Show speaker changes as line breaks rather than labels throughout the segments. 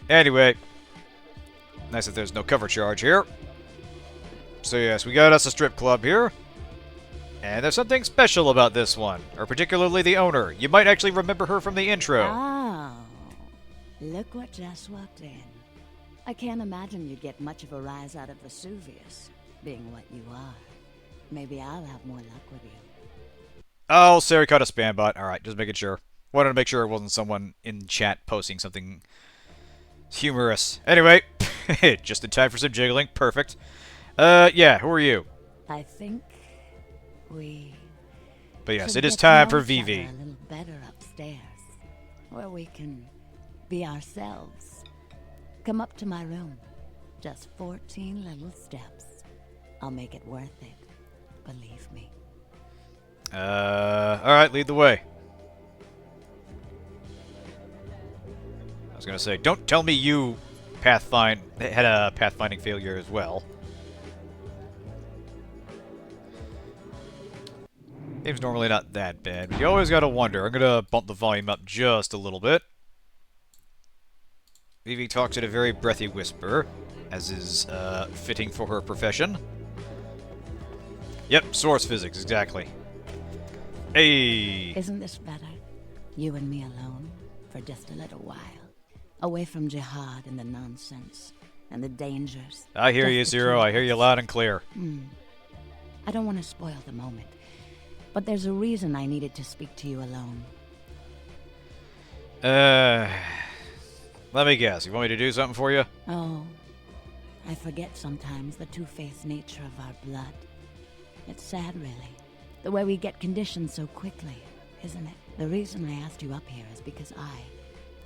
Anyway, nice that there's no cover charge here. So yes, we got us a strip club here. And there's something special about this one, or particularly the owner. You might actually remember her from the intro.
Oh, look what just walked in. I can't imagine you'd get much of a rise out of Vesuvius, being what you are. Maybe I'll have more luck with you.
Oh, Sari caught a spam bot. Alright, just making sure. Wanted to make sure it wasn't someone in chat posting something humorous. Anyway, just in time for some jiggling. Perfect. Yeah, who are you?
I think we
But yes,
should
it is
get to
time
know
for
each
Vivi.
other a little better upstairs, where we can be ourselves. Come up to my room. Just 14 little steps. I'll make it worth it. Believe me.
Alright, lead the way. I was gonna say, don't tell me you had a pathfinding failure as well. Game's normally not that bad, but you always gotta wonder. I'm gonna bump the volume up just a little bit. Vivi talks in a very breathy whisper, as is fitting for her profession. Yep, source physics, exactly. Hey!
Isn't this better? You and me alone, for just a little while. Away from jihad and the nonsense, and the dangers.
I hear you,
Just the
Zero.
two
I
of
hear you
us.
loud and clear.
I don't want to spoil the moment, but there's a reason I needed to speak to you alone.
Let me guess. You want me to do something for you?
Oh, I forget sometimes the two-faced nature of our blood. It's sad, really, the way we get conditioned so quickly, isn't it? The reason I asked you up here is because I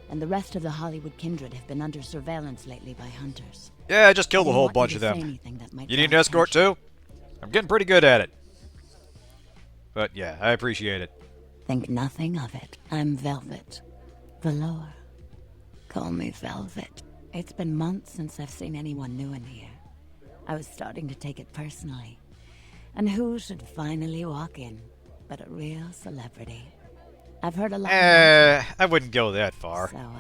and the rest of the Hollywood kindred have been under surveillance lately by hunters.
Yeah, I just killed a
I didn't
whole
want you
bunch
to
of
say
them.
anything that might
You need an
draw
escort
attention.
too? I'm getting pretty good at it. But yeah, I appreciate it.
Think nothing of it. I'm Velvet. Velour. Call me Velvet. It's been months since I've seen anyone new in here. I was starting to take it personally. And who should finally walk in but a real celebrity? I've heard a lot about
I wouldn't go that
you,
far.
so,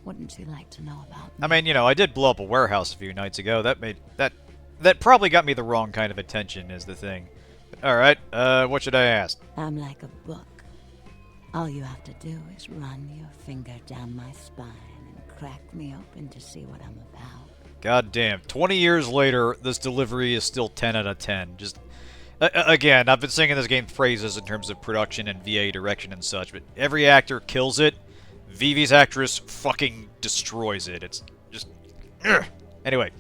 wouldn't you like to know about me?
I mean, you know, I did blow up a warehouse a few nights ago. That probably got me the wrong kind of attention is the thing. All right, what should I ask?
I'm like a book. All you have to do is run your finger down my spine and crack me open to see what I'm about.
God damn, 20 years later, this delivery is still 10 out of 10. Just, again, I've been singing this game praises in terms of production and VA direction and such, but every actor kills it. Vivi's actress fucking destroys it. It's just... Ugh. Anyway,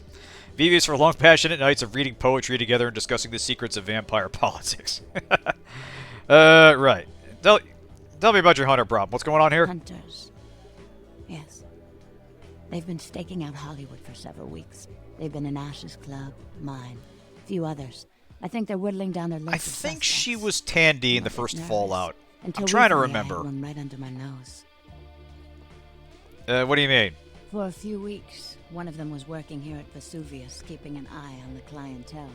Vivi's for long, passionate nights of reading poetry together and discussing the secrets of vampire politics. Right. Tell me about your hunter problem. What's going on here?
Hunters. Yes. They've been staking out Hollywood for several weeks. They've been in Ash's club, mine, a few others. I think they're whittling down their list
I
of
think
suspects.
she was Tandy in
I'm
the
a bit
first
nervous.
Fallout.
Until
I'm trying to
recently, I had
remember.
one right under my nose.
What do you mean?
For a few weeks, one of them was working here at Vesuvius, keeping an eye on the clientele.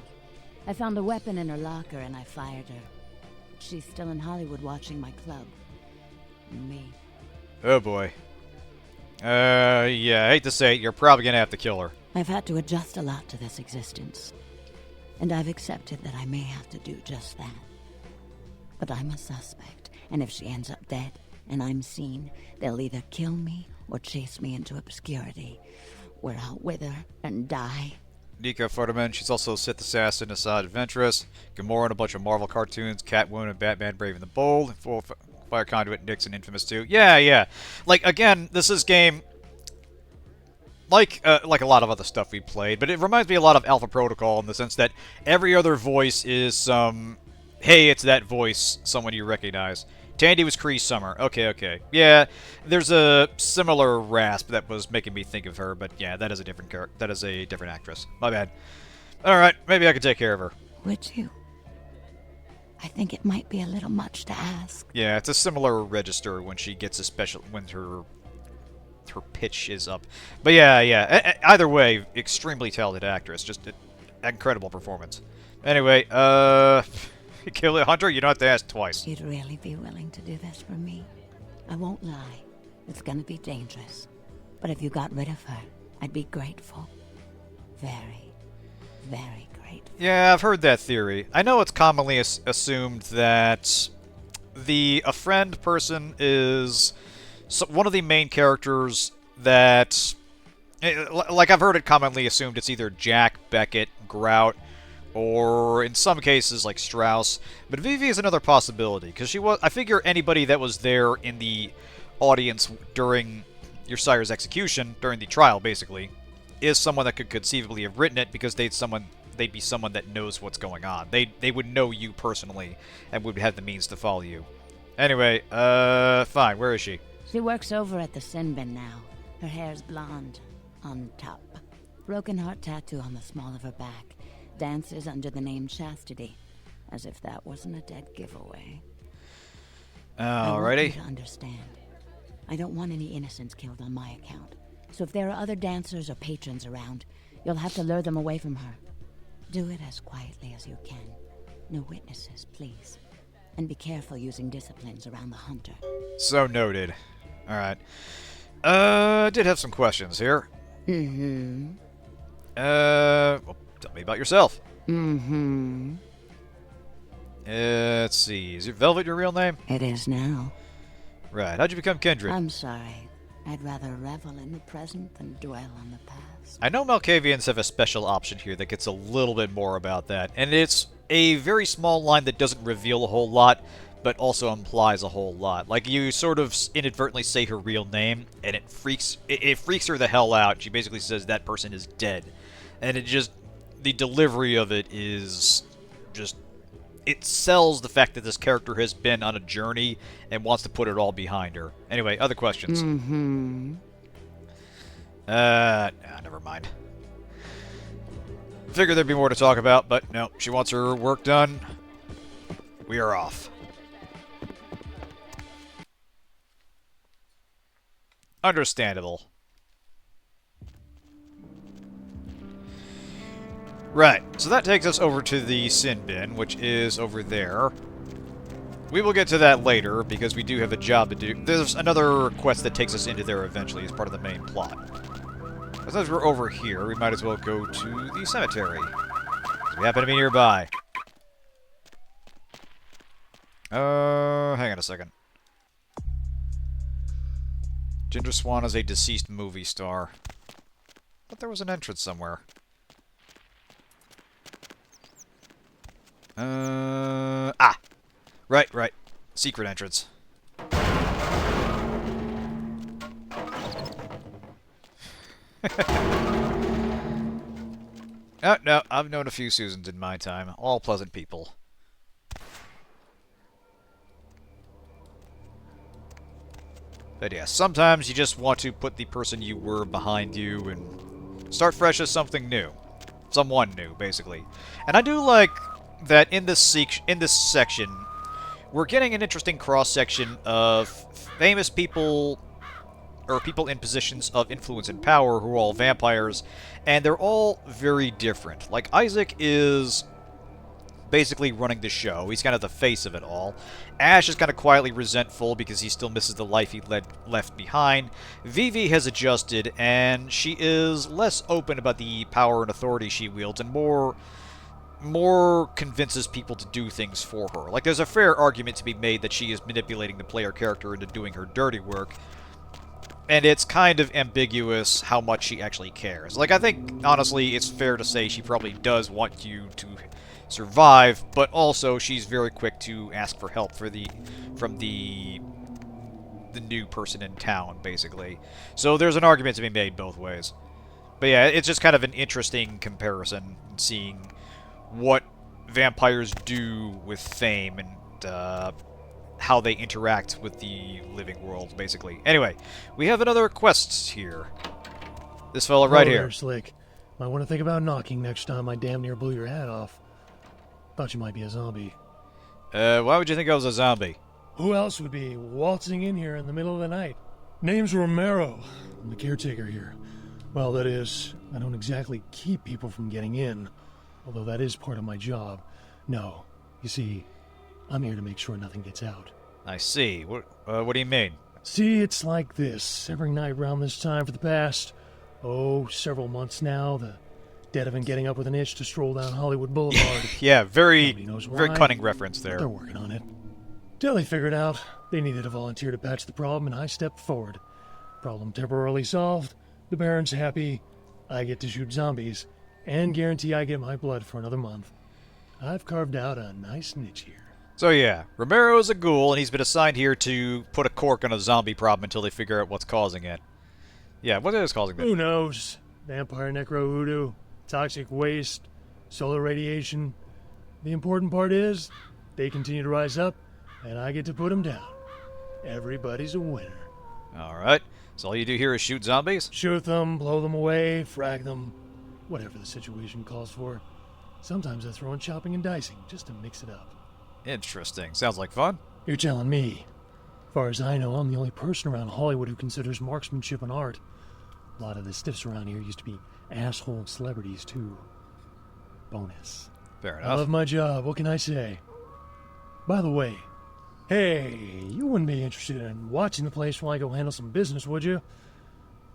I found a weapon in her locker and I fired her. She's still in Hollywood watching my club. And me.
Oh boy. Yeah, I hate to say it, you're probably gonna have to kill her.
I've had to adjust a lot to this existence. And I've accepted that I may have to do just that. But I'm a suspect, and if she ends up dead, and I'm seen, they'll either kill me or chase me into obscurity, where I'll wither and die.
Nika Futterman, she's also Sith Assassin, Assad Adventuress, Gamora in a bunch of Marvel cartoons, Catwoman and Batman Brave and the Bold, Fire Conduit, Nixon, Infamous 2. Yeah. Like, again, this is game... Like a lot of other stuff we played, but it reminds me a lot of Alpha Protocol in the sense that every other voice is some... Hey, it's that voice, someone you recognize. Tandy was Cree Summer. Okay. Yeah, there's a similar rasp that was making me think of her, but yeah, that is a different that is a different actress. My bad. Alright, maybe I could take care of her.
Would you? I think it might be a little much to ask.
Yeah, it's a similar register when she gets a special... when her pitch is up. But yeah. Either way, extremely talented actress. Just an incredible performance. Anyway, kill a hunter, you don't have to ask twice.
You'd really be willing to do this for me? I won't lie. It's gonna be dangerous. But if you got rid of her, I'd be grateful. Very, very grateful.
Yeah, I've heard that theory. I know it's commonly assumed that a friend person is one of the main characters that... Like, I've heard it commonly assumed it's either Jack, Beckett, Grout, or in some cases, like Strauss. But Vivi is another possibility, because I figure anybody that was there in the audience during your sire's execution, during the trial, basically, is someone that could conceivably have written it, because they'd be someone that knows what's going on. They would know you personally, and would have the means to follow you. Anyway, fine, where is she?
She works over at the sin bin now. Her hair's blonde, on top. Broken heart tattoo on the small of her back. Dances under the name Chastity. As if that wasn't a dead giveaway. I want you to understand. I don't want any innocents killed on my account. So if there are other dancers or patrons around, you'll have to lure them away from her. Do it as quietly as you can. No witnesses, please. And be careful using disciplines around the hunter.
So noted. Alright. I did have some questions here.
Mm-hmm.
Well, tell me about yourself.
Mm-hmm.
Let's see. Is Velvet your real name?
It is now.
Right. How'd you become Kindred?
I'm sorry. I'd rather revel in the present than dwell on the past.
I know Malkavians have a special option here that gets a little bit more about that, and it's a very small line that doesn't reveal a whole lot, but also implies a whole lot. Like, you sort of inadvertently say her real name, and it freaks her the hell out. She basically says that person is dead. And the delivery of it is just... It sells the fact that this character has been on a journey and wants to put it all behind her. Anyway, other questions?
Mm-hmm.
Never mind. Figured there'd be more to talk about, but no, she wants her work done. We are off. Understandable. Right, so that takes us over to the sin bin, which is over there. We will get to that later, because we do have a job to do. There's another quest that takes us into there eventually as part of the main plot. But since we're over here, we might as well go to the cemetery. We happen to be nearby. Hang on a second. Ginger Swan is a deceased movie star. But there was an entrance somewhere. Right. Secret entrance. Oh, no, I've known a few Susans in my time. All pleasant people. But yeah, sometimes you just want to put the person you were behind you and start fresh as something new. Someone new, basically. And I do like that in this section, we're getting an interesting cross-section of famous people, or people in positions of influence and power who are all vampires, and they're all very different. Like, Isaac is basically running the show. He's kind of the face of it all. Ash is kind of quietly resentful because he still misses the life he left behind. Vivi has adjusted, and she is less open about the power and authority she wields, and more convinces people to do things for her. Like, there's a fair argument to be made that she is manipulating the player character into doing her dirty work, and it's kind of ambiguous how much she actually cares. Like, I think, honestly, it's fair to say she probably does want you to survive, but also she's very quick to ask for help from the new person in town, basically. So there's an argument to be made both ways. But yeah, it's just kind of an interesting comparison, seeing what vampires do with fame and how they interact with the living world, basically. Anyway, we have another quest here. This fella right here.
Slick. Might want to think about knocking next time I damn near blew your hat off. Thought you might be a zombie.
Why would you think I was a zombie?
Who else would be waltzing in here in the middle of the night? Name's Romero. I'm the caretaker here. Well, that is, I don't exactly keep people from getting in, although that is part of my job. No, you see, I'm here to make sure nothing gets out.
I see. What do you mean?
See, it's like this. Every night around this time for the past, several months now, the dead have been getting up with an itch to stroll down Hollywood Boulevard.
Yeah, very
Nobody knows why.
cunning reference there.
They're working on it. Till they figured out they needed a volunteer to patch the problem, and I stepped forward. Problem temporarily solved. The Baron's happy. I get to shoot zombies, and guarantee I get my blood for another month. I've carved out a nice niche here.
So yeah, Romero is a ghoul, and he's been assigned here to put a cork on a zombie problem until they figure out what's causing it. Yeah, what is causing it?
Who knows? Vampire necro voodoo, toxic waste, solar radiation. The important part is, they continue to rise up, and I get to put them down. Everybody's a winner.
Alright, so all you do here is shoot zombies?
Shoot them, blow them away, frag them, whatever the situation calls for. Sometimes I throw in chopping and dicing, just to mix it up.
Interesting. Sounds like fun.
You're telling me. As far as I know, I'm the only person around Hollywood who considers marksmanship an art. A lot of the stiffs around here used to be asshole celebrities, too. Bonus.
Fair
I
enough.
love my job, what can I say? By the way, hey, you wouldn't be interested in watching the place while I go handle some business, would you?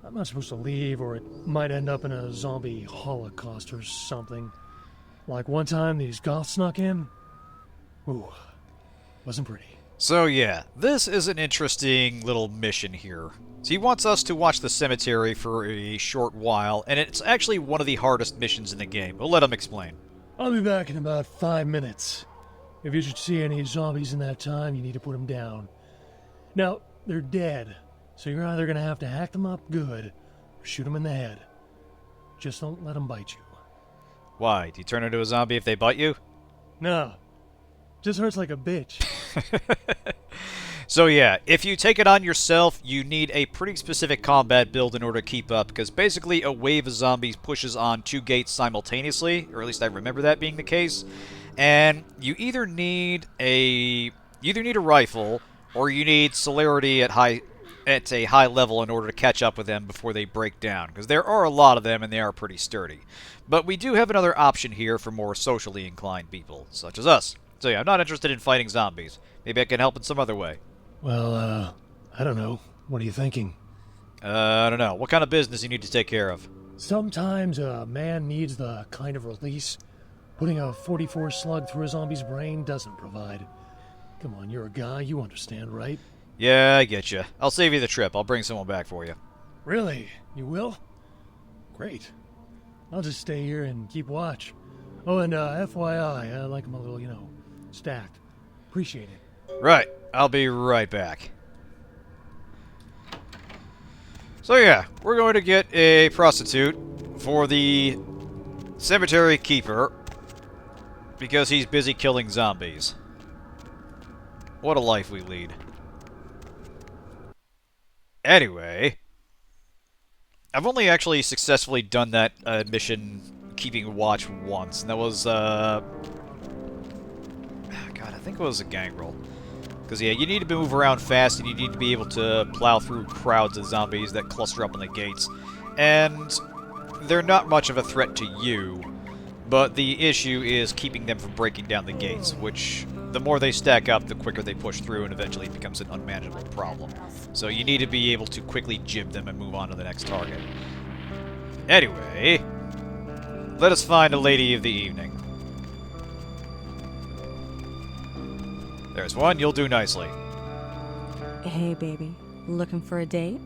I'm not supposed to leave, or it might end up in a zombie holocaust or something. Like one time these goths snuck in. Ooh, wasn't pretty.
So yeah, this is an interesting little mission here. So he wants us to watch the cemetery for a short while, and it's actually one of the hardest missions in the game. We'll let him explain.
I'll be back in about 5 minutes. If you should see any zombies in that time, you need to put them down. Now, they're dead, so you're either going to have to hack them up good, or shoot them in the head. Just don't let them bite you.
Why? Do you turn into a zombie if they bite you?
No. Just hurts like a bitch.
So yeah, if you take it on yourself, you need a pretty specific combat build in order to keep up, because basically a wave of zombies pushes on 2 gates simultaneously, or at least I remember that being the case, and you either need a rifle, or you need celerity at a high level in order to catch up with them before they break down, because there are a lot of them and they are pretty sturdy. But we do have another option here for more socially inclined people, such as us. So yeah, I'm not interested in fighting zombies. Maybe I can help in some other way.
Well, I don't know. What are you thinking?
I don't know. What kind of business you need to take care of?
Sometimes a man needs the kind of release putting a 44 slug through a zombie's brain doesn't provide. Come on, you're a guy, you understand, right?
Yeah, I get you. I'll save you the trip. I'll bring someone back for you.
Really? You will? Great. I'll just stay here and keep watch. Oh, and FYI, I like them a little, stacked. Appreciate it.
Right. I'll be right back. So yeah, we're going to get a prostitute for the cemetery keeper because he's busy killing zombies. What a life we lead. Anyway, I've only actually successfully done that mission keeping watch once, and that was, God, I think it was a gang roll. Because, yeah, you need to move around fast, and you need to be able to plow through crowds of zombies that cluster up on the gates. And they're not much of a threat to you, but the issue is keeping them from breaking down the gates, which, the more they stack up, the quicker they push through, and eventually it becomes an unmanageable problem. So you need to be able to quickly jib them and move on to the next target. Anyway, let us find a lady of the evening. There's one, you'll do nicely.
Hey, baby. Looking for a date?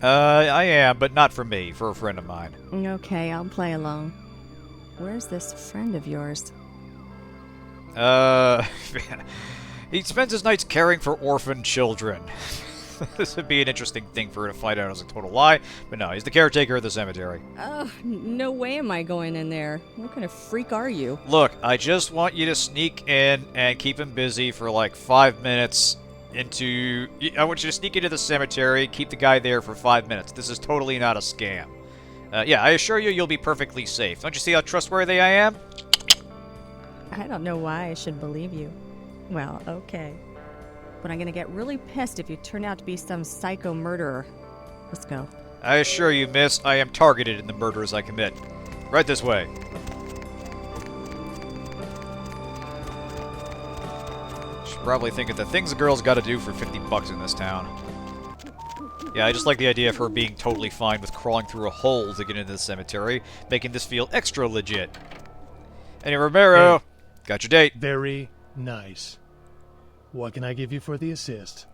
I am, but not for me, for a friend of mine.
Okay, I'll play along. Where's this friend of yours?
He spends his nights caring for orphan children. This would be an interesting thing for her to find out as a total lie, but no, he's the caretaker of the cemetery.
Oh, no way am I going in there. What kind of freak are you?
Look, I just want you to sneak in and keep him busy for like 5 minutes I want you to sneak into the cemetery, keep the guy there for 5 minutes. This is totally not a scam. Yeah, I assure you, you'll be perfectly safe. Don't you see how trustworthy I am?
I don't know why I should believe you. Well, okay. But I'm gonna get really pissed if you turn out to be some psycho murderer. Let's go.
I assure you, miss, I am targeted in the murders I commit. Right this way. Should probably think of the things a girl's gotta do for $50 in this town. Yeah, I just like the idea of her being totally fine with crawling through a hole to get into the cemetery, making this feel extra legit. Anyway, Romero,
Hey.
got your date.
Very nice. What can I give you for the assist?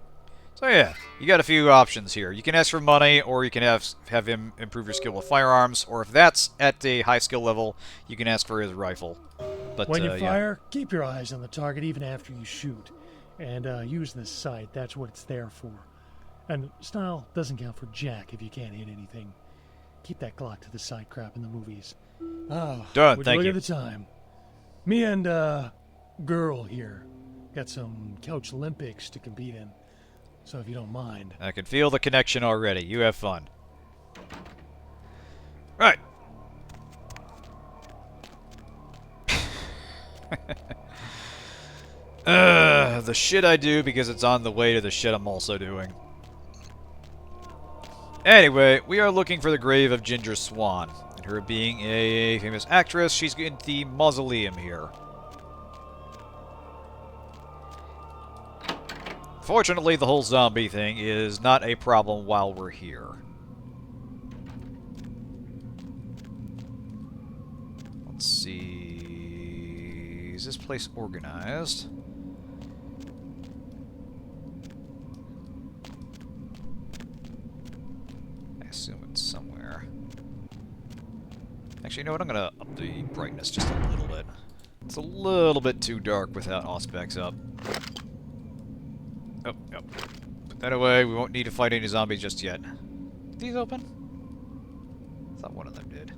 So yeah, you got a few options here. You can ask for money, or you can have him improve your skill with firearms, or if that's at a high skill level, you can ask for his rifle. But
When you
yeah.
fire, keep your eyes on the target even after you shoot. And use the sight, that's what it's there for. And style doesn't count for jack if you can't hit anything. Keep that Glock to the side crap in the movies. Oh,
Done,
would
thank
look
you.
at the time. Me and, girl here got some couch Olympics to compete in. So if you don't mind.
I can feel the connection already. You have fun. Right. The shit I do because it's on the way to the shit I'm also doing. Anyway, we are looking for the grave of Ginger Swan. And her being a famous actress, she's in the mausoleum here. Fortunately, the whole zombie thing is not a problem while we're here. Let's see... Is this place organized? I assume it's somewhere. Actually, you know what? I'm gonna up the brightness just a little bit. It's a little bit too dark without Auspex up. Oh, yep. Put that away. We won't need to fight any zombies just yet. Did these open? I thought one of them did.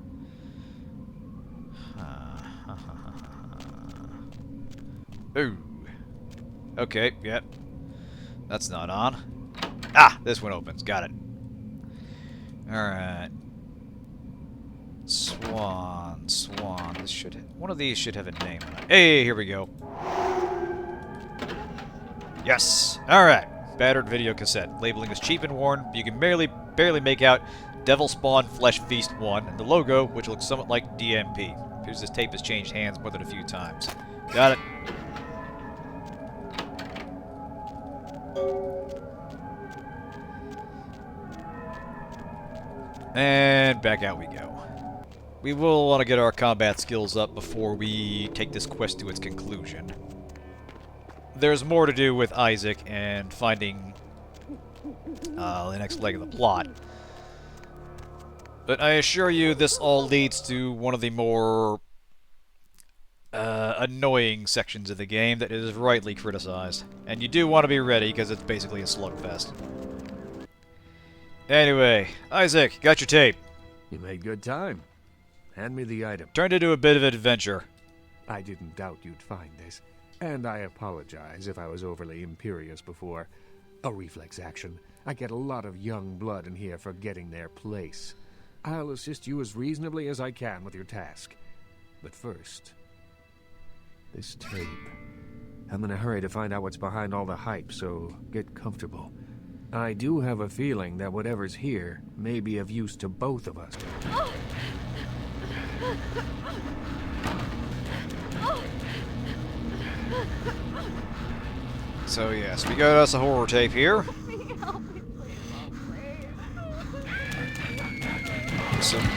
Ooh. Okay, yep. That's not on. Ah! This one opens. Got it. Alright. Swan. Swan. This should... One of these should have a name on it. Hey, here we go. Yes! Alright. Battered video cassette. Labeling is cheap and worn, but you can barely make out Devil Spawn Flesh Feast 1 and the logo, which looks somewhat like DMP. Appears this tape has changed hands more than a few times. Got it. And back out we go. We will want to get our combat skills up before we take this quest to its conclusion. There's more to do with Isaac and finding the next leg of the plot. But I assure you this all leads to one of the more annoying sections of the game that is rightly criticized. And you do want to be ready because it's basically a slugfest. Anyway, Isaac, got your tape.
You made good time. Hand me the item.
Turned into a bit of an adventure.
I didn't doubt you'd find this. And I apologize if I was overly imperious before. A reflex action. I get a lot of young blood in here forgetting their place. I'll assist you as reasonably as I can with your task. But first, this tape. I'm in a hurry to find out what's behind all the hype, so get comfortable. I do have a feeling that whatever's here may be of use to both of us.
So yes, we got us a horror tape here. Some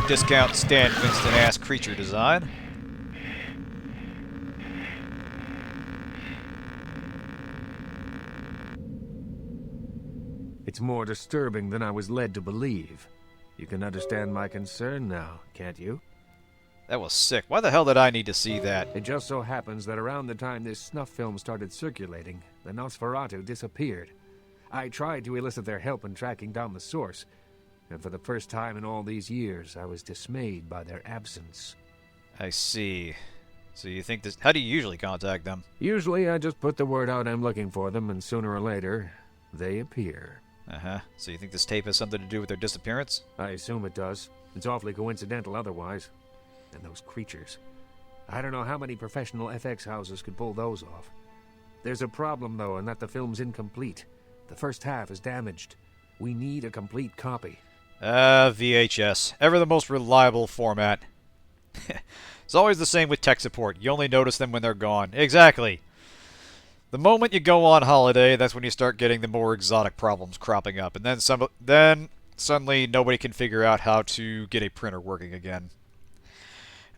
discount Stan Winston ass creature design.
It's more disturbing than I was led to believe. You can understand my concern now, can't you?
That was sick. Why the hell did I need to see that?
It just so happens that around the time this snuff film started circulating, the Nosferatu disappeared. I tried to elicit their help in tracking down the source, and for the first time in all these years, I was dismayed by their absence.
I see. So you think this... How do you usually contact them?
Usually, I just put the word out I'm looking for them, and sooner or later, they appear.
Uh-huh. So you think this tape has something to do with their disappearance?
I assume it does. It's awfully coincidental otherwise. And those creatures. I don't know how many professional FX houses could pull those off. There's a problem, though, in that the film's incomplete. The first half is damaged. We need a complete copy.
VHS. Ever the most reliable format. It's always the same with tech support. You only notice them when they're gone. Exactly. The moment you go on holiday, that's when you start getting the more exotic problems cropping up, and then suddenly nobody can figure out how to get a printer working again.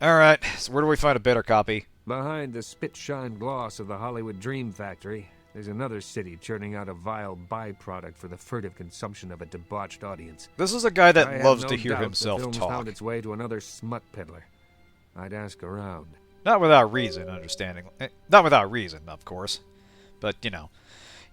Alright, so where do we find a better copy?
Behind the spit-shine gloss of the Hollywood Dream Factory, there's another city churning out a vile byproduct for the furtive consumption of a debauched audience.
This is a guy
I
that
have
loves
no
to hear
doubt
himself
the film's
talk.
found its way to another smut peddler. I'd ask around.
Not without reason, Not without reason, of course. But, you know.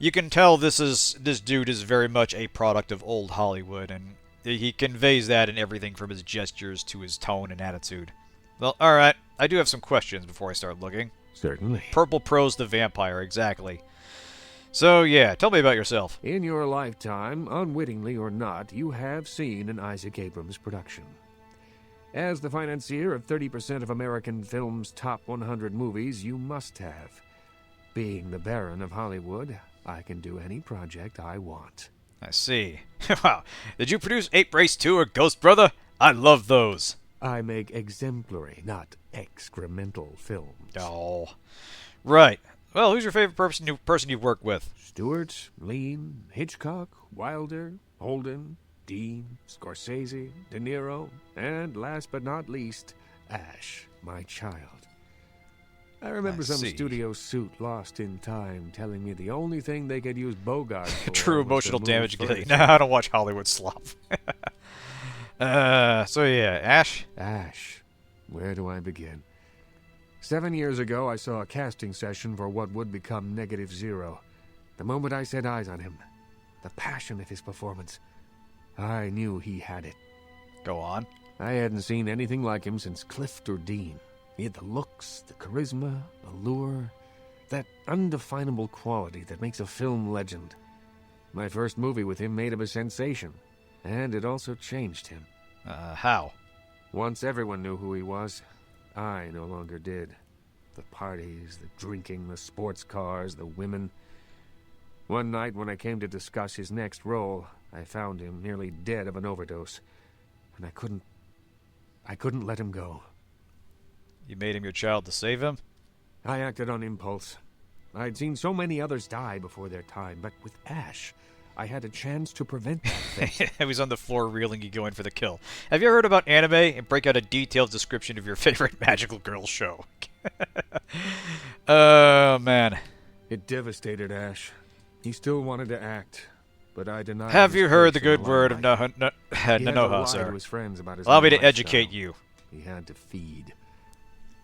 You can tell this dude is very much a product of old Hollywood, and he conveys that in everything from his gestures to his tone and attitude. Well, alright. I do have some questions before I start looking.
Certainly.
Purple Prose the Vampire, exactly. So, yeah, tell me about yourself.
In your lifetime, unwittingly or not, you have seen an Isaac Abrams production. As the financier of 30% of American film's top 100 movies, you must have. Being the Baron of Hollywood, I can do any project I want.
I see. Wow. Did you produce Ape Race 2 or Ghost Brother? I love those.
I make exemplary, not excremental films.
Oh. Right. Well, who's your favorite person you've worked with?
Stewart, Lean, Hitchcock, Wilder, Holden, Dean, Scorsese, De Niro, and last but not least, Ash, my child. I remember some
see.
studio suit lost in time telling me the only thing they could use Bogart for
True
was to
emotional
move
damage.
furniture.
No, I don't watch Hollywood slop. So yeah, Ash?
Ash. Where do I begin? 7 years ago, I saw a casting session for what would become Negative Zero. The moment I set eyes on him, the passion of his performance, I knew he had it.
Go on.
I hadn't seen anything like him since Clift or Dean. He had the looks, the charisma, the lure, that undefinable quality that makes a film legend. My first movie with him made him a sensation, and it also changed him.
How?
Once everyone knew who he was, I no longer did. The parties, the drinking, the sports cars, the women. One night when I came to discuss his next role, I found him nearly dead of an overdose, and I couldn't let him go.
You made him your child to save him?
I acted on impulse. I'd seen so many others die before their time, but with Ash, I had a chance to prevent that fate.
He was on the floor reeling you going for the kill. Have you ever heard about anime and break out a detailed description of your favorite magical girl show? Oh, man.
It devastated Ash. He still wanted to act, but I denied.
Have
his
you heard the
place in
good word of
limelight. He had to
Nanoha,
lie
sir?
to his friends about his
Allow me to
lifestyle.
educate you.
He had to feed.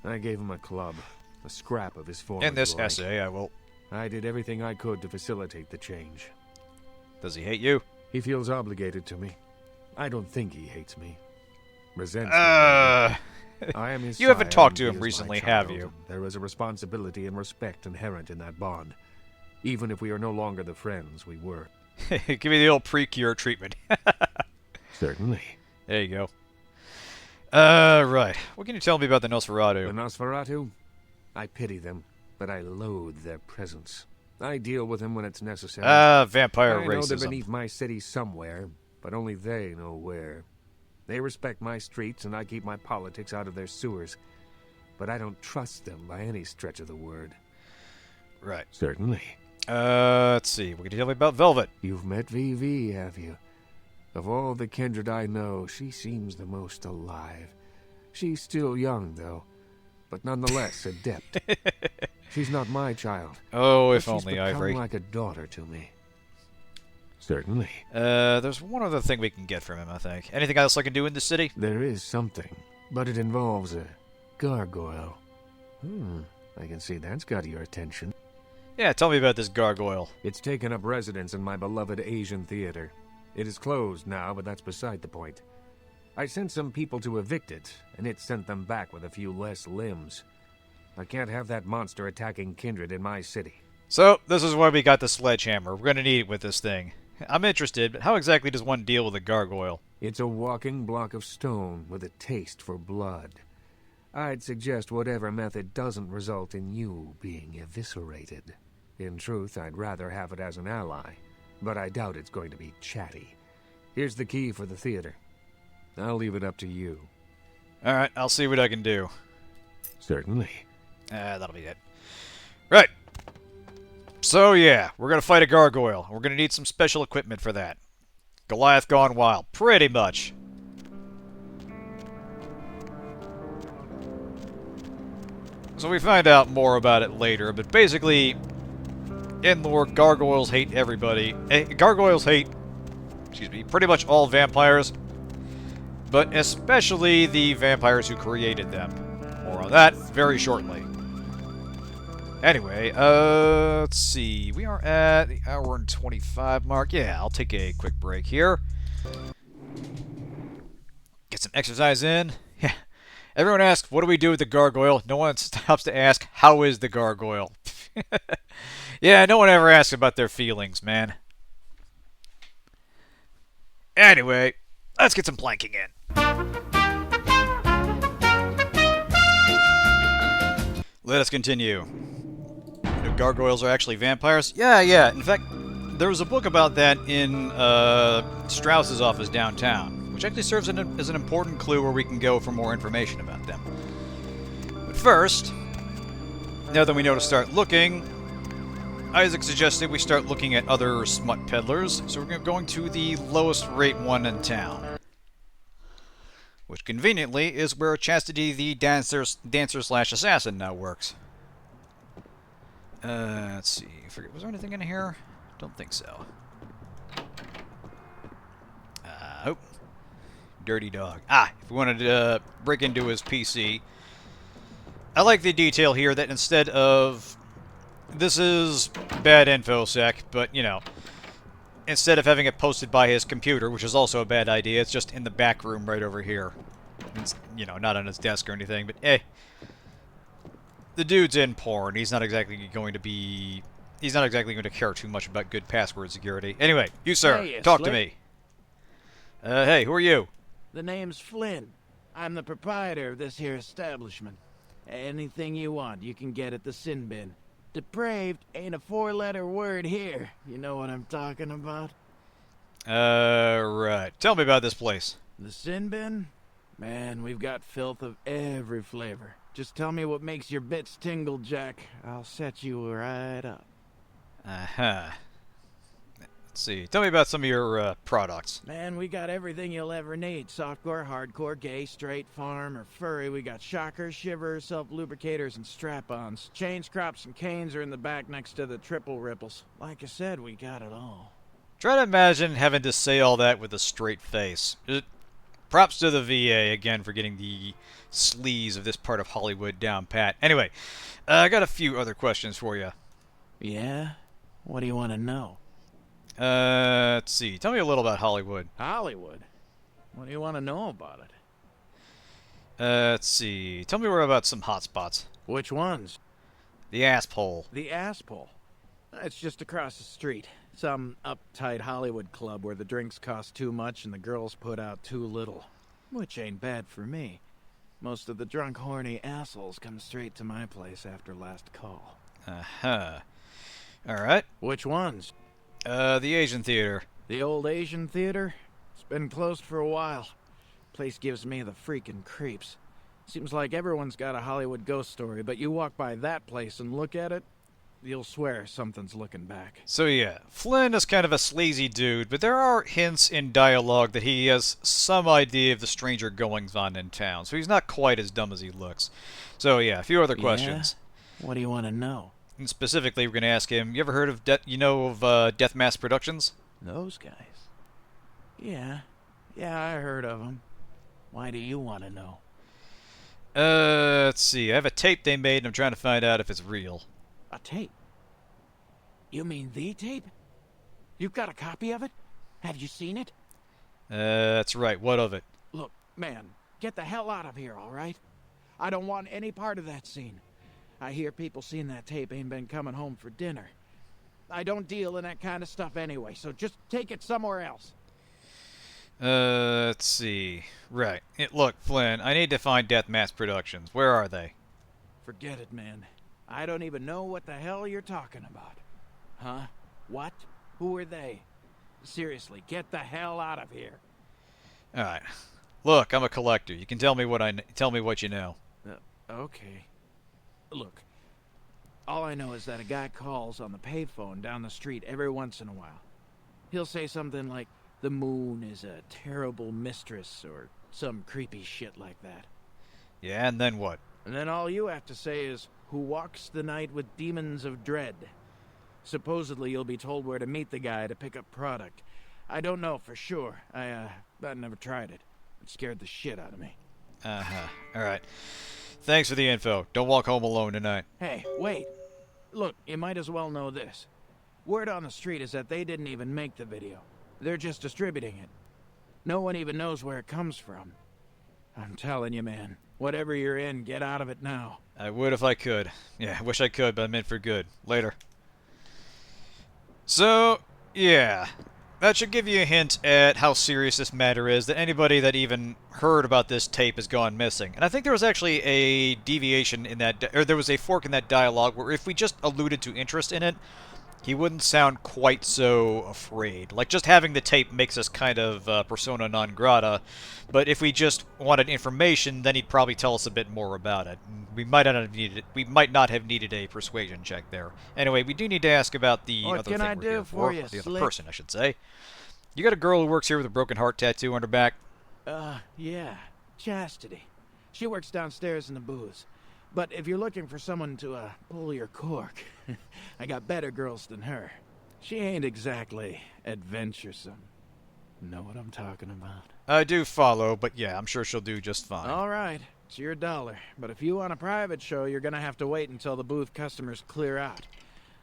I gave him a club, a scrap of his former
In this
glory.
essay, I will...
I did everything I could to facilitate the change.
Does he hate you?
He feels obligated to me. I don't think he hates me. Resents me. I am his
You haven't
sire
talked to
and
him
he is my
recently, have
child.
you?
There is a responsibility and respect inherent in that bond, even if we are no longer the friends we were.
Give me the old pre-cure treatment.
Certainly.
There you go. Right. What can you tell me about the Nosferatu?
The Nosferatu? I pity them, but I loathe their presence. I deal with them when it's necessary.
Vampire
I know they're
racism.
beneath my city somewhere, but only they know where. They respect my streets, and I keep my politics out of their sewers. But I don't trust them by any stretch of the word.
Right.
Certainly.
Let's see. What can you tell me about Velvet?
You've met VV, have you? Of all the kindred I know, she seems the most alive. She's still young, though, but nonetheless adept. She's not my child.
Oh,
but
if
she's
only,
become
Ivory.
like a daughter to me. Certainly.
There's one other thing we can get from him, I think. Anything else I can do in the city?
There is something, but it involves a gargoyle. I can see that's got your attention.
Yeah, tell me about this gargoyle.
It's taken up residence in my beloved Asian theater. It is closed now, but that's beside the point. I sent some people to evict it, and it sent them back with a few less limbs. I can't have that monster attacking kindred in my city.
So, this is why we got the sledgehammer. We're gonna need it with this thing. I'm interested, but how exactly does one deal with a gargoyle?
It's a walking block of stone with a taste for blood. I'd suggest whatever method doesn't result in you being eviscerated. In truth, I'd rather have it as an ally, but I doubt it's going to be chatty. Here's the key for the theater. I'll leave it up to you.
Alright, I'll see what I can do.
Certainly.
That'll be it. Right. So yeah, we're gonna fight a gargoyle. We're gonna need some special equipment for that. Goliath gone wild, pretty much. So we find out more about it later, but basically, in lore, gargoyles hate everybody. Gargoyles hate, excuse me, pretty much all vampires, but especially the vampires who created them. More on that very shortly. Anyway, let's see. We are at the hour and 25 mark. Yeah, I'll take a quick break here. Get some exercise in. Yeah. Everyone asks, what do we do with the gargoyle? No one stops to ask, how is the gargoyle? Yeah, no one ever asks about their feelings, man. Anyway, let's get some planking in. Let us continue. Gargoyles are actually vampires? Yeah. In fact, there was a book about that in Strauss's office downtown, which actually serves as an important clue where we can go for more information about them. But first, now that we know to start looking, Isaac suggested we start looking at other smut peddlers, so we're going to the lowest rate one in town. Which conveniently is where Chastity the dancer/assassin now works. Let's see. Was there anything in here? Don't think so. Oh. Dirty dog. If we wanted to break into his PC. I like the detail here that instead of... This is bad infosec, but, you know, instead of having it posted by his computer, which is also a bad idea, it's just in the back room right over here. It's, you know, not on his desk or anything, but the dude's in porn. He's not exactly going to care too much about good password security. Anyway, you sir,
Hey,
talk to
Slick.
me. Hey, who are you?
The name's Flynn. I'm the proprietor of this here establishment. Anything you want, you can get at the sin bin. Depraved ain't a four-letter word here. You know what I'm talking about?
Right. Tell me about this place.
The sin bin? Man, we've got filth of every flavor. Just tell me what makes your bits tingle, Jack. I'll set you right up.
Uh-huh. Let's see. Tell me about some of your, products.
Man, we got everything you'll ever need. Softcore, hardcore, gay, straight, farm, or furry. We got shockers, shivers, self-lubricators, and strap-ons. Chains, crops, and canes are in the back next to the triple ripples. Like I said, we got it all.
Try to imagine having to say all that with a straight face. Props to the VA, again, for getting the sleaze of this part of Hollywood down pat. Anyway, I got a few other questions for you.
Yeah? What do you want to know?
Let's see. Tell me a little about Hollywood.
Hollywood? What do you want to know about it?
Let's see. Tell me more about some hot spots.
Which ones?
The asshole.
The Asshole. It's just across the street. Some uptight Hollywood club where the drinks cost too much and the girls put out too little. Which ain't bad for me. Most of the drunk, horny assholes come straight to my place after last call.
Uh-huh. Alright.
Which ones?
The Asian Theater.
The old Asian theater? It's been closed for a while. Place gives me the freaking creeps. Seems like everyone's got a Hollywood ghost story, but you walk by that place and look at it, you'll swear something's looking back.
So yeah, Flynn is kind of a sleazy dude, but there are hints in dialogue that he has some idea of the stranger goings-on in town, so he's not quite as dumb as he looks. So yeah, a few other questions.
Yeah? What do you want to know?
And specifically, we're going to ask him, you ever heard of, Death Mass Productions?
Those guys? Yeah. Yeah, I heard of them. Why do you want to know?
Let's see. I have a tape they made, and I'm trying to find out if it's real.
A tape? You mean the tape? You've got a copy of it? Have you seen it?
That's right. What of it?
Look, man, get the hell out of here, all right? I don't want any part of that scene. I hear people seeing that tape ain't been coming home for dinner. I don't deal in that kind of stuff anyway, so just take it somewhere else.
Let's see. Right. Look, Flynn, I need to find Death Mass Productions. Where are they?
Forget it, man. I don't even know what the hell you're talking about. Huh? What? Who are they? Seriously, get the hell out of here.
Alright. Look, I'm a collector. You can tell me what you know.
Okay. Look, All I know is that a guy calls on the payphone down the street every once in a while. He'll say something like, the moon is a terrible mistress, or some creepy shit like that.
Yeah, and then what?
And then all you have to say is, who walks the night with demons of dread. Supposedly you'll be told where to meet the guy to pick up product. I don't know for sure. I never tried it. It scared the shit out of me.
Uh-huh. Alright. Thanks for the info. Don't walk home alone tonight.
Hey, wait. Look, you might as well know this. Word on the street is that they didn't even make the video. They're just distributing it. No one even knows where it comes from. I'm telling you, man. Whatever you're in, get out of it now.
I would if I could. Yeah, I wish I could, but I'm in for good. Later. So, yeah. That should give you a hint at how serious this matter is, that anybody that even heard about this tape has gone missing. And I think there was actually a deviation in that, or there was a fork in that dialogue where if we just alluded to interest in it, he wouldn't sound quite so afraid. Like, just having the tape makes us kind of persona non grata, but if we just wanted information, then he'd probably tell us a bit more about it. We might not have needed a persuasion check there. Anyway, we do need to ask about the
What
other
can
thing
I
we're
do
here
for
for,
you,
or the other
Slick?
person, I should say. You got a girl who works here with a broken heart tattoo on her back?
Yeah. Chastity. She works downstairs in the booths. But if you're looking for someone to, pull your cork, I got better girls than her. She ain't exactly adventuresome. Know what I'm talking about?
I do follow, but yeah, I'm sure she'll do just fine.
All right. It's your dollar. But if you want a private show, you're gonna have to wait until the booth customers clear out.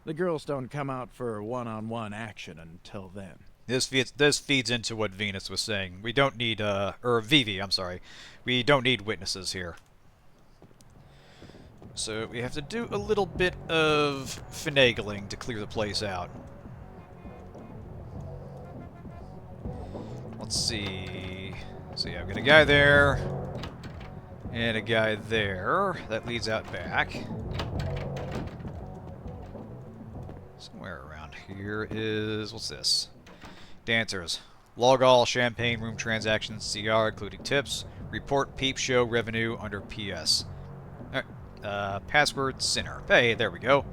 The girls don't come out for one-on-one action until then.
This feeds into what Venus was saying. We don't need, or Vivi, I'm sorry. We don't need witnesses here. So we have to do a little bit of finagling to clear the place out. Let's see. So yeah, I've got a guy there, and a guy there. That leads out back. Somewhere around here is... what's this? Dancers. Log all champagne room transactions, CR, including tips. Report peep show revenue under PS. Alright. Password Sinner. Hey, there we go.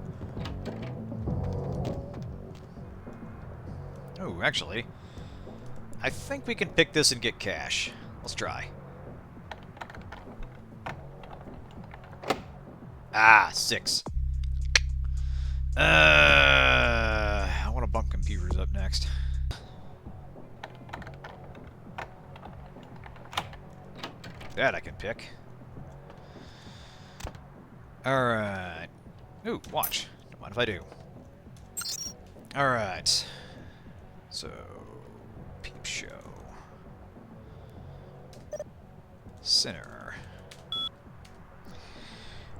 Oh, actually, I think we can pick this and get cash. Let's try. Ah, 6. I want to bump computers up next. That I can pick. Alright. Ooh, watch. Don't mind if I do. Alright. So, peep show. Center.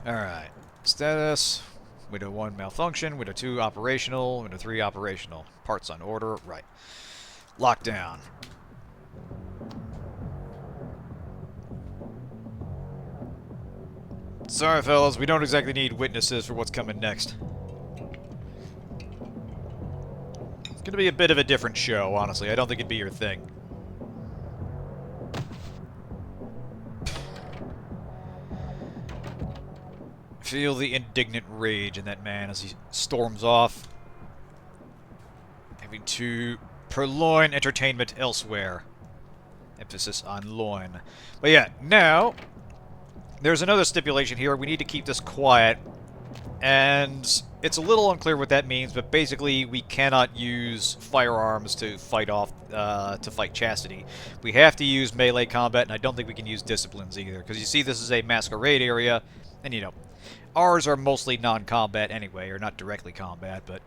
Alright. Status. Window 1 malfunction. Window 2 operational. Window 3 operational. Parts on order. Right. Lockdown. Sorry, fellas, we don't exactly need witnesses for what's coming next. It's gonna be a bit of a different show, honestly. I don't think it'd be your thing. Feel the indignant rage in that man as he storms off, having to purloin entertainment elsewhere. Emphasis on loin. But yeah, now... there's another stipulation here. We need to keep this quiet, and it's a little unclear what that means, but basically we cannot use firearms to fight Chastity. We have to use melee combat, and I don't think we can use disciplines either, because you see this is a masquerade area, and you know, ours are mostly non-combat anyway, or not directly combat, but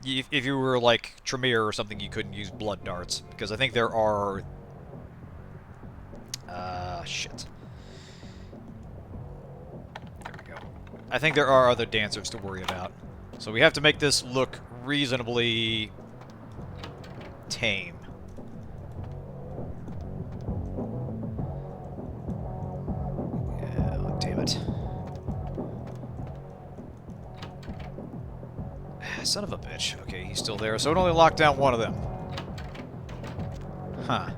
if you were like Tremere or something, you couldn't use blood darts, because I think there are... shit. I think there are other dancers to worry about. So we have to make this look reasonably tame. Yeah, oh, damn it. Son of a bitch. Okay, he's still there. So it only locked down one of them. Huh.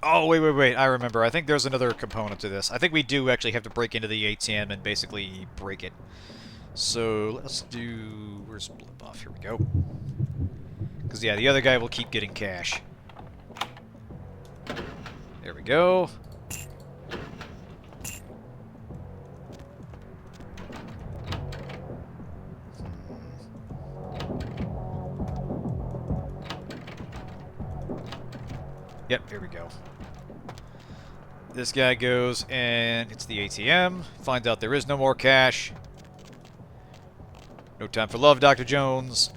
Oh, wait. I remember. I think there's another component to this. I think we do actually have to break into the ATM and basically break it. So let's do... Where's Blood Buff? Here we go. Because, yeah, the other guy will keep getting cash. There we go. Yep, here we go. This guy goes and it's the ATM. Finds out there is no more cash. No time for love, Dr. Jones.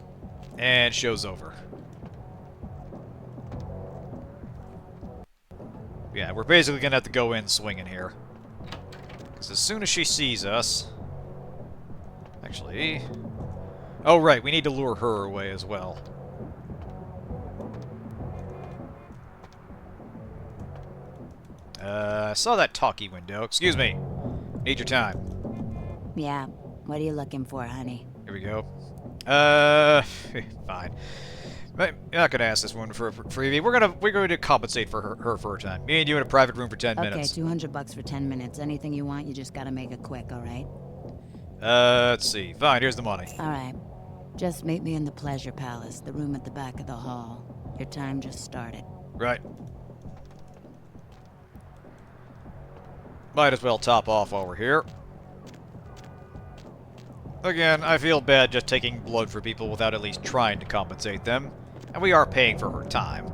And show's over. Yeah, we're basically gonna have to go in swinging here. Because as soon as she sees us... Actually... Oh, right, we need to lure her away as well. I saw that talkie window. Excuse me. Need your time.
Yeah, what are you looking for, honey?
Here we go. Fine. But I'm not gonna ask this one for freebie. We're going to compensate for her for her time. Me and you in a private room for 10 minutes.
Okay, $200 for 10 minutes. Anything you want, you just gotta make it quick, alright?
Let's see. Fine, here's the money.
Alright. Just meet me in the Pleasure Palace, the room at the back of the hall. Your time just started.
Right. Might as well top off while we're here. Again, I feel bad just taking blood for people without at least trying to compensate them. And we are paying for her time.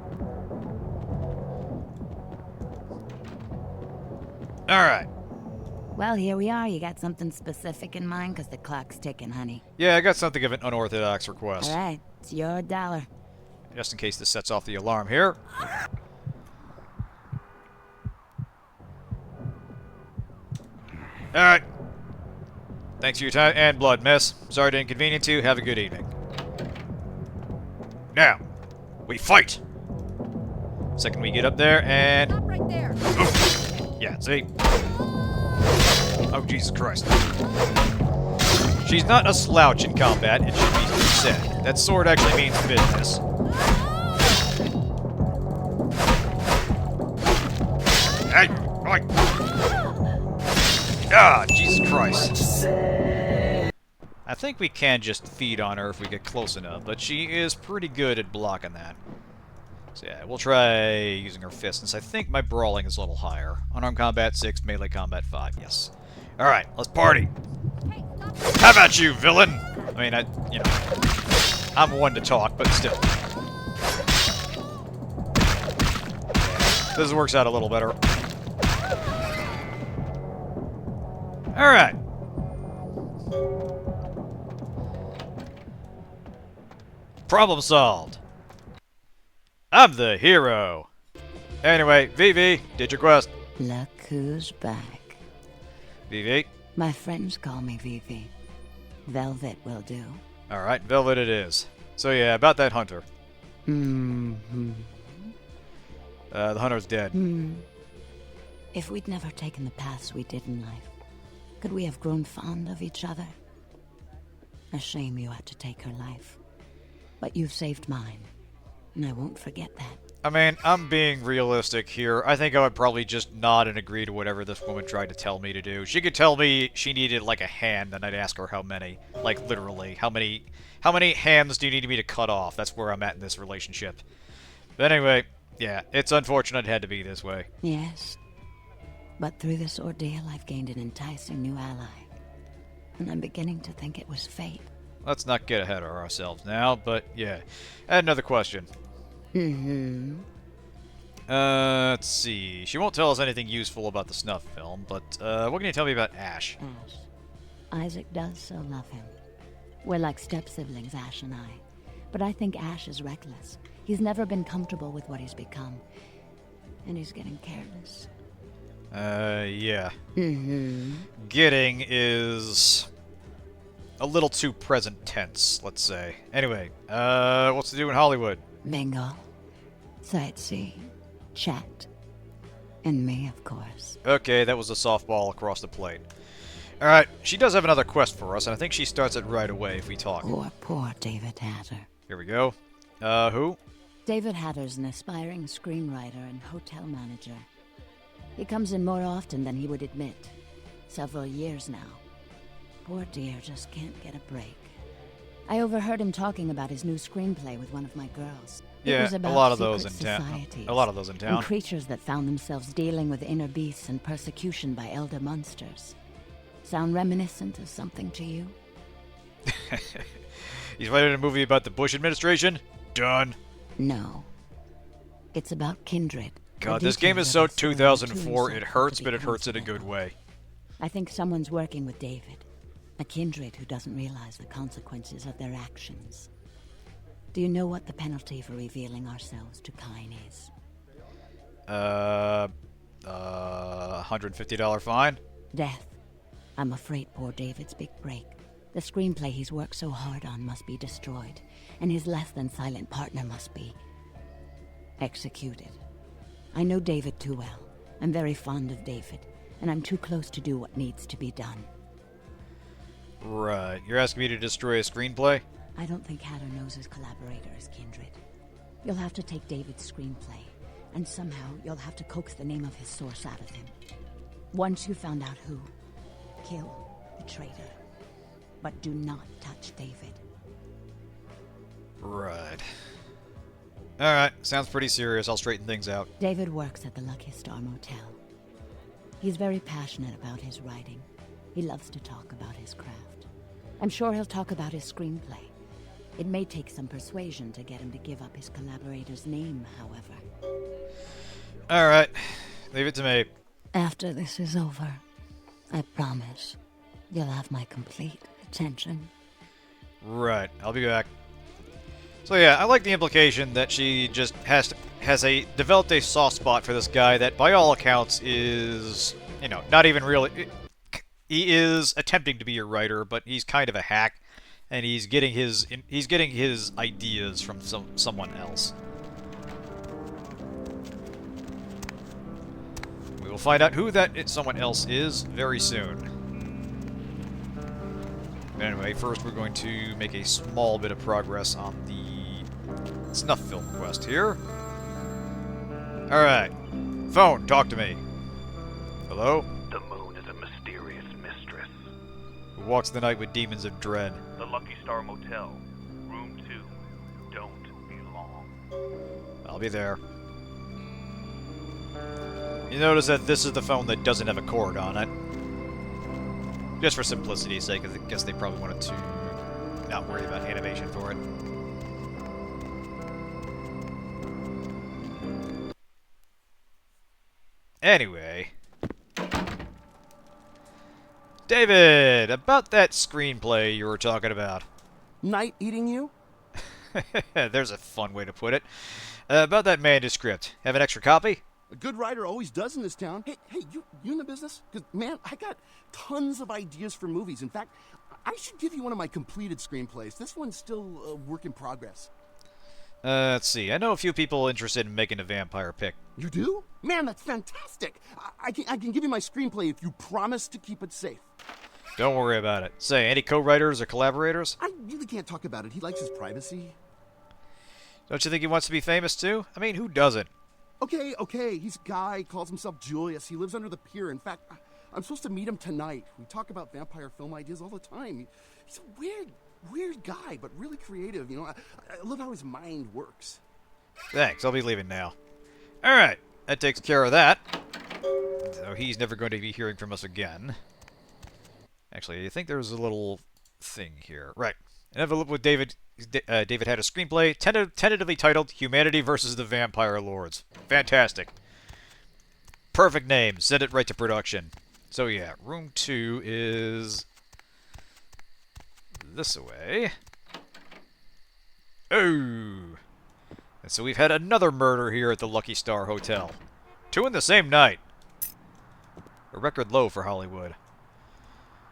Alright.
Well, here we are. You got something specific in mind? Because the clock's ticking, honey.
Yeah, I got something of an unorthodox request.
Alright, it's your dollar.
Just in case this sets off the alarm here. Alright. Thanks for your time and blood, miss. Sorry to inconvenience you. Have a good evening. Now, we fight! Second we get up there and...
Stop right there.
Yeah, see? Oh, Jesus Christ. She's not a slouch in combat, it should be said. That sword actually means business. Hey! Right! Ah, Jesus Christ. I think we can just feed on her if we get close enough, but she is pretty good at blocking that. So yeah, we'll try using her fist, since I think my brawling is a little higher. Unarmed combat 6, melee combat 5, yes. Alright, let's party! How about you, villain? I mean, you know, I'm one to talk, but still. This works out a little better. Alright. Problem solved. I'm the hero. Anyway, Vivi, did your quest.
Look who's back.
Vivi.
My friends call me Vivi. Velvet will do.
Alright, Velvet it is. So yeah, about that hunter.
Mm-hmm.
The hunter's dead.
If we'd never taken the paths we did in life, could we have grown fond of each other? A shame you had to take her life. But you've saved mine, and I won't forget that.
I mean, I'm being realistic here. I think I would probably just nod and agree to whatever this woman tried to tell me to do. She could tell me she needed, like, a hand, then I'd ask her how many. Like, literally. How many hands do you need me to cut off? That's where I'm at in this relationship. But anyway, yeah, it's unfortunate it had to be this way.
Yes. But through this ordeal, I've gained an enticing new ally. And I'm beginning to think it was fate.
Let's not get ahead of ourselves now, but yeah. I had another question. Let's see. She won't tell us anything useful about the snuff film, but what can you tell me about Ash?
Ash. Isaac does so love him. We're like step-siblings, Ash and I. But I think Ash is reckless. He's never been comfortable with what he's become. And he's getting careless.
Yeah. Getting is a little too present tense, let's say. Anyway, what's to do in Hollywood?
Mingle. Sightsee. Chat. And me, of course.
Okay, that was a softball across the plate. Alright, she does have another quest for us, and I think she starts it right away if we talk.
Poor David Hatter.
Here we go. Who?
David Hatter's an aspiring screenwriter and hotel manager. He comes in more often than he would admit. Several years now. Poor dear just can't get a break. I overheard him talking about his new screenplay with one of my girls. It
Yeah,
was
a
about
lot of those in
secret
town.
societies
A lot of those in
and
town.
creatures that found themselves dealing with inner beasts and persecution by elder monsters. Sound reminiscent of something to you?
He's writing a movie about the Bush administration? Done.
No. It's about kindred. The
God, this game is
details
so
of the story are too
2004. It
insightful
hurts,
to
but
be
it hurts in a good
coincidental.
way.
I think someone's working with David. A kindred who doesn't realize the consequences of their actions. Do you know what the penalty for revealing ourselves to Kine is?
$150 fine?
Death. I'm afraid poor David's big break. The screenplay he's worked so hard on must be destroyed, and his less-than-silent partner must be executed. I know David too well. I'm very fond of David, and I'm too close to do what needs to be done.
Right. You're asking me to destroy a screenplay?
I don't think Hatter knows his collaborator is kindred. You'll have to take David's screenplay, and somehow you'll have to coax the name of his source out of him. Once you found out who, kill the traitor. But do not touch David.
Right. Alright, sounds pretty serious. I'll straighten things out.
David works at the Lucky Star Motel. He's very passionate about his writing. He loves to talk about his craft. I'm sure he'll talk about his screenplay. It may take some persuasion to get him to give up his collaborator's name, however.
Alright, leave it to me.
After this is over, I promise you'll have my complete attention.
Right, I'll be back. So yeah, I like the implication that she just has developed a soft spot for this guy that, by all accounts, is, you know, not even really. He is attempting to be a writer, but he's kind of a hack, and he's getting his ideas from someone else. We will find out who that someone else is very soon. Anyway, first we're going to make a small bit of progress on the snuff film quest here. Alright. Phone, talk to me. Hello?
The moon is a mysterious mistress.
Who walks the night with demons of dread?
The Lucky Star Motel, room 2. Don't be long.
I'll be there. You notice that this is the phone that doesn't have a cord on it. Just for simplicity's sake, I guess they probably wanted to not worry about animation for it. Anyway. David, about that screenplay you were talking about.
Night eating you?
There's a fun way to put it. About that manuscript. Have an extra copy?
A good writer always does in this town. Hey, you in the business? Because, man, I got tons of ideas for movies. In fact, I should give you one of my completed screenplays. This one's still a work in progress.
Let's see. I know a few people interested in making a vampire pick.
You do? Man, that's fantastic. I can give you my screenplay if you promise to keep it safe.
Don't worry about it. Say, any co-writers or collaborators?
I really can't talk about it. He likes his privacy.
Don't you think he wants to be famous too? I mean, who doesn't?
Okay. He's a guy, calls himself Julius. He lives under the pier. In fact, I'm supposed to meet him tonight. We talk about vampire film ideas all the time. He's a weird guy, but really creative. You know, I love how his mind works.
Thanks, I'll be leaving now. Alright, that takes care of that. So he's never going to be hearing from us again. Actually, I think there's a little thing here. Right. An envelope with David. David had a screenplay tentatively titled Humanity versus the Vampire Lords. Fantastic. Perfect name. Send it right to production. So yeah, room 2 is this way. Oh! And so we've had another murder here at the Lucky Star Hotel. 2 in the same night. A record low for Hollywood.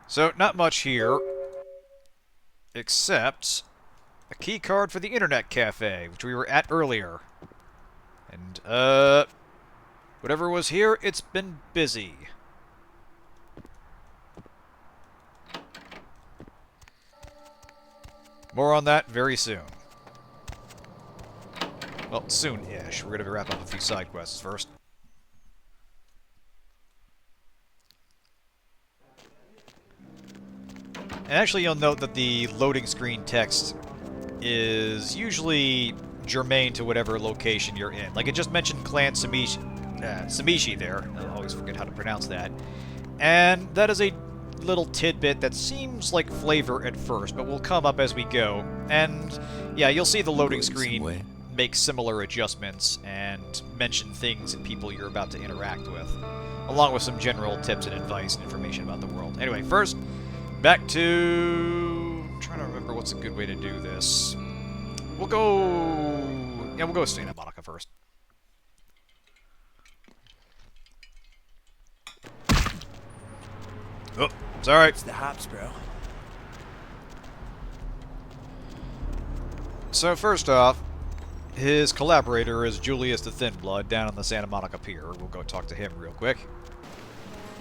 So, not much here. Except a key card for the internet cafe, which we were at earlier. And, whatever was here, it's been busy. More on that very soon. Well, soon-ish. We're gonna wrap up a few side quests first. And actually, you'll note that the loading screen text is germane to whatever location you're in. Like, it just mentioned Clan Samishi there. I always forget how to pronounce that. And that is a little tidbit that seems like flavor at first, but will come up as we go. And, yeah, you'll see the loading screen make similar adjustments and mention things and people you're about to interact with, along with some general tips and advice and information about the world. Anyway, first, back to... I'm trying to remember what's a good way to do this. We'll go Santa Monica first. Oh, sorry.
It's the hops, bro.
So first off, his collaborator is Julius the Thin Blood down on the Santa Monica Pier. We'll go talk to him real quick.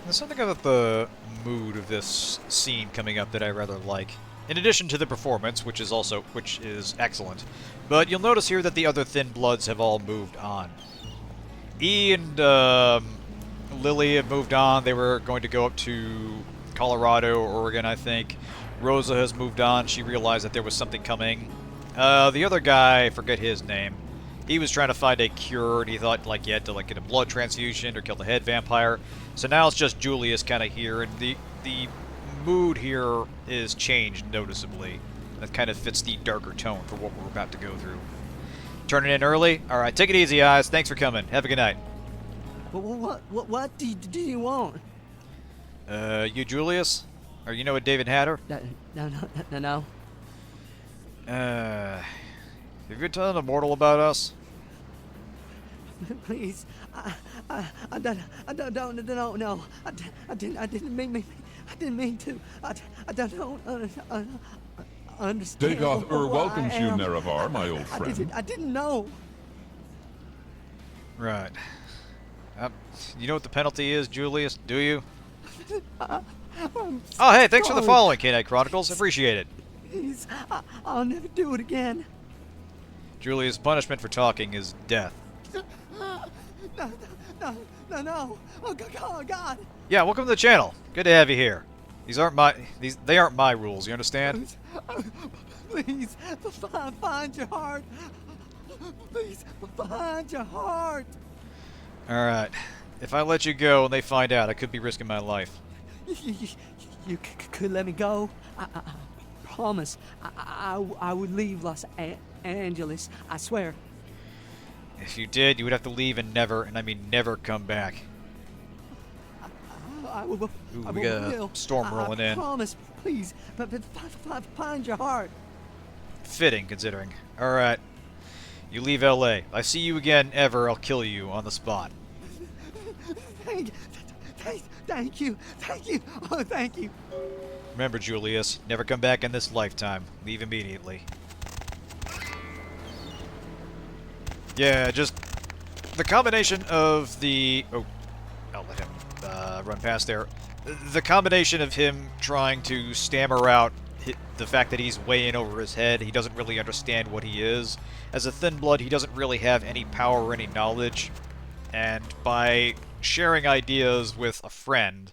There's something about the mood of this scene coming up that I rather like. In addition to the performance, which is excellent. But you'll notice here that the other Thin Bloods have all moved on. E and Lily have moved on. They were going to go up to Colorado or Oregon, I think. Rosa has moved on. She realized that there was something coming. The other guy, I forget his name. He was trying to find a cure, and he thought, like, he had to, like, get a blood transfusion or kill the head vampire. So now it's just Julius kind of here, and the mood here is changed noticeably. That kind of fits the darker tone for what we're about to go through. Turning in early? Alright, take it easy, guys. Thanks for coming. Have a good night.
What do you want?
You Julius? Or you know a David Hatter?
No.
You could tell an immortal about us?
Please, I don't know. I didn't mean to. I don't understand.
Dagoth welcomes you,
am.
Nerevar, my old friend.
I didn't know.
Right. You know what the penalty is, Julius? Do you?
I'm
Oh, hey, thanks for the
sorry.
following, K-Night Chronicles. Appreciate it.
Please, I'll never do it again.
Julius' punishment for talking is death.
No. Oh, God.
Yeah, welcome to the channel. Good to have you here. They aren't my rules, you understand?
Please, find your heart. Please, find your heart.
Alright. If I let you go and they find out, I could be risking my life.
You could let me go. I promise. I would leave Los Angeles. I swear.
If you did, you would have to leave and never come back.
I will.
Ooh,
I
we got a
will.
storm rolling in.
I promise, please. But find your heart.
Fitting, considering. Alright. You leave LA. If I see you again ever, I'll kill you on the spot.
Thank you. Oh, thank you.
Remember, Julius, never come back in this lifetime. Leave immediately. Yeah, just the combination of the... Oh, I'll let him run past there. The combination of him trying to stammer out the fact that he's way in over his head, he doesn't really understand what he is. As a Thin Blood, he doesn't really have any power or any knowledge. And by sharing ideas with a friend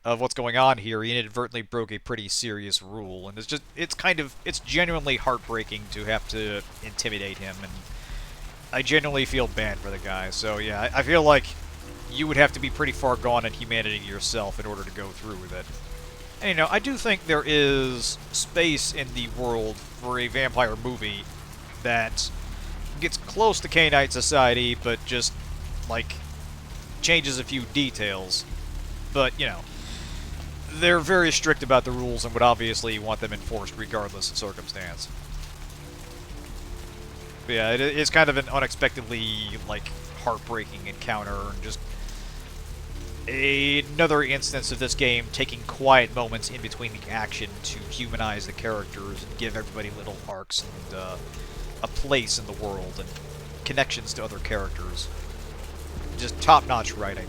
of what's going on here, he inadvertently broke a pretty serious rule. And it's genuinely heartbreaking to have to intimidate him, and I genuinely feel bad for the guy. So yeah, I feel like you would have to be pretty far gone in humanity yourself in order to go through with it. And, you know, I do think there is space in the world for a vampire movie that gets close to Canine Society, but just, like, changes a few details. But, you know, they're very strict about the rules and would obviously want them enforced regardless of circumstance. But yeah, it's kind of an unexpectedly, like, heartbreaking encounter, and just another instance of this game taking quiet moments in between the action to humanize the characters and give everybody little arcs and a place in the world and connections to other characters. Just top-notch writing.